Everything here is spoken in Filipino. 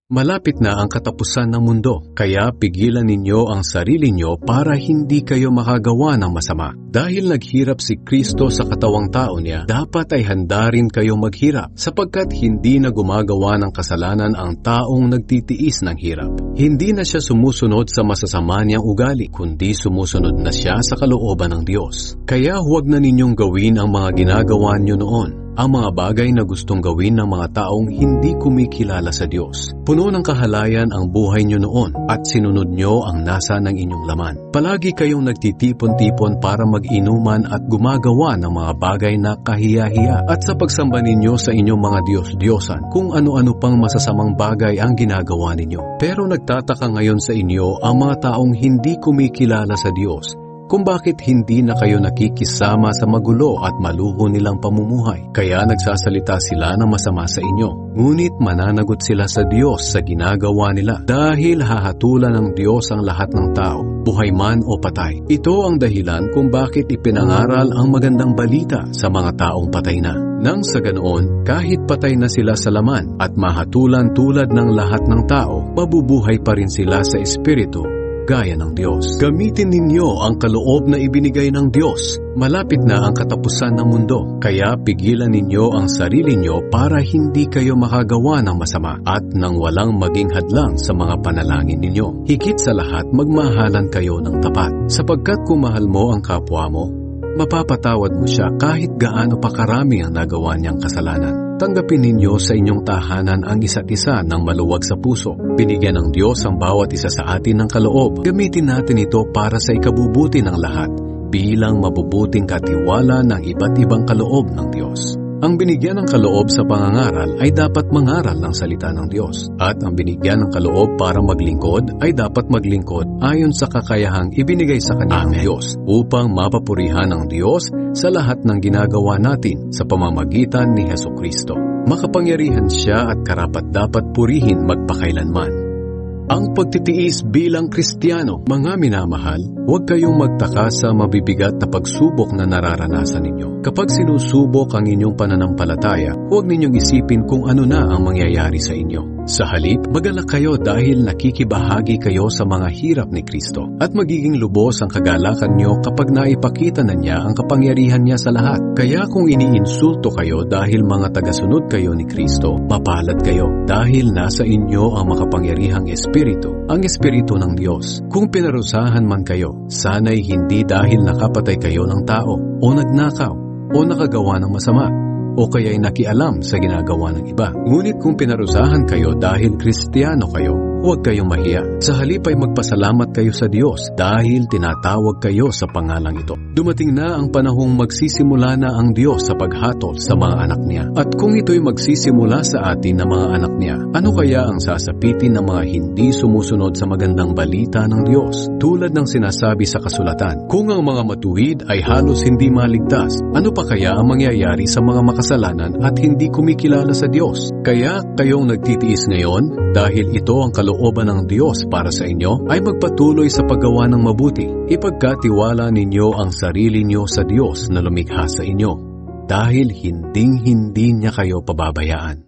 Malapit na ang katapusan ng mundo, kaya pigilan ninyo ang sarili nyo para hindi kayo makagawa ng masama. Dahil naghirap si Kristo sa katawang tao niya, dapat ay handa rin kayo maghirap, sapagkat hindi na gumagawa ng kasalanan ang taong nagtitiis ng hirap. Hindi na siya sumusunod sa masasama niyang ugali, kundi sumusunod na siya sa kalooban ng Diyos. Kaya huwag na ninyong gawin ang mga ginagawa niyo noon, ang mga bagay na gustong gawin ng mga taong hindi kumikilala sa Diyos. Puno ng kahalayan ang buhay nyo noon at sinunod nyo ang nasa ng inyong laman. Palagi kayong nagtitipon-tipon para mag-inuman at gumagawa ng mga bagay na kahiya-hiya at sa pagsamba ninyo sa inyong mga Diyos-Diyosan kung ano-ano pang masasamang bagay ang ginagawa ninyo. Pero nagtataka ngayon sa inyo ang mga taong hindi kumikilala sa Diyos kung bakit hindi na kayo nakikisama sa magulo at maluho nilang pamumuhay. Kaya nagsasalita sila ng masama sa inyo. Ngunit mananagot sila sa Diyos sa ginagawa nila dahil hahatulan ng Diyos ang lahat ng tao, buhay man o patay. Ito ang dahilan kung bakit ipinangaral ang magandang balita sa mga taong patay na. Nang sa ganoon, kahit patay na sila sa laman at mahatulan tulad ng lahat ng tao, mabubuhay pa rin sila sa espiritu gaya ng Diyos. Gamitin ninyo ang kaloob na ibinigay ng Diyos. Malapit na ang katapusan ng mundo, kaya pigilan ninyo ang sarili nyo para hindi kayo makagawa ng masama at nang walang maging hadlang sa mga panalangin ninyo. Higit sa lahat, magmahalan kayo ng tapat, sapagkat kung mahal mo ang kapwa mo, mapapatawad mo siya kahit gaano pa karami ang nagawa niyang kasalanan. Tanggapin ninyo sa inyong tahanan ang isa't isa ng maluwag sa puso. Binigyan ng Diyos ang bawat isa sa atin ng kaloob. Gamitin natin ito para sa ikabubuti ng lahat bilang mabubuting katiwala ng iba't ibang kaloob ng Diyos. Ang binigyan ng kaloob sa pangangaral ay dapat mangaral ng salita ng Diyos. At ang binigyan ng kaloob para maglingkod ay dapat maglingkod ayon sa kakayahang ibinigay sa kanya ng Diyos upang mapapurihan ng Diyos sa lahat ng ginagawa natin sa pamamagitan ni Hesukristo. Makapangyarihan siya at karapat-dapat purihin magpakailanman. Ang pagtitiis bilang Kristiyano. Mga minamahal, huwag kayong magtaka sa mabibigat na pagsubok na nararanasan ninyo. Kapag sinusubok ang inyong pananampalataya, huwag ninyong isipin kung ano na ang mangyayari sa inyo. Sa halip, magalak kayo dahil nakikibahagi kayo sa mga hirap ni Kristo at magiging lubos ang kagalakan nyo kapag naipakita na niya ang kapangyarihan niya sa lahat. Kaya kung iniinsulto kayo dahil mga tagasunod kayo ni Kristo, mapalad kayo dahil nasa inyo ang makapangyarihang Espiritu, ang Espiritu ng Diyos. Kung pinarusahan man kayo, sana'y hindi dahil nakapatay kayo ng tao o nagnakaw o nakagawa ng masama o kaya'y nakialam sa ginagawa ng iba. Ngunit kung pinarusahan kayo dahil Kristiyano kayo, huwag kayong mahiya. Sa halip ay magpasalamat kayo sa Diyos dahil tinatawag kayo sa pangalang ito. Dumating na ang panahong magsisimula na ang Diyos sa paghatol sa mga anak niya. At kung ito'y magsisimula sa atin na mga anak niya, ano kaya ang sasapitin ng mga hindi sumusunod sa magandang balita ng Diyos? Tulad ng sinasabi sa kasulatan, kung ang mga matuwid ay halos hindi maligtas, ano pa kaya ang mangyayari sa mga makasalanan at hindi kumikilala sa Diyos? Kaya kayong nagtitiis ngayon dahil ito ang kalooban ng Diyos para sa inyo ay magpatuloy sa paggawa ng mabuti. Ipagkatiwala ninyo ang sarili niyo sa Diyos na lumikha sa inyo dahil hinding-hindi niya kayo pababayaan.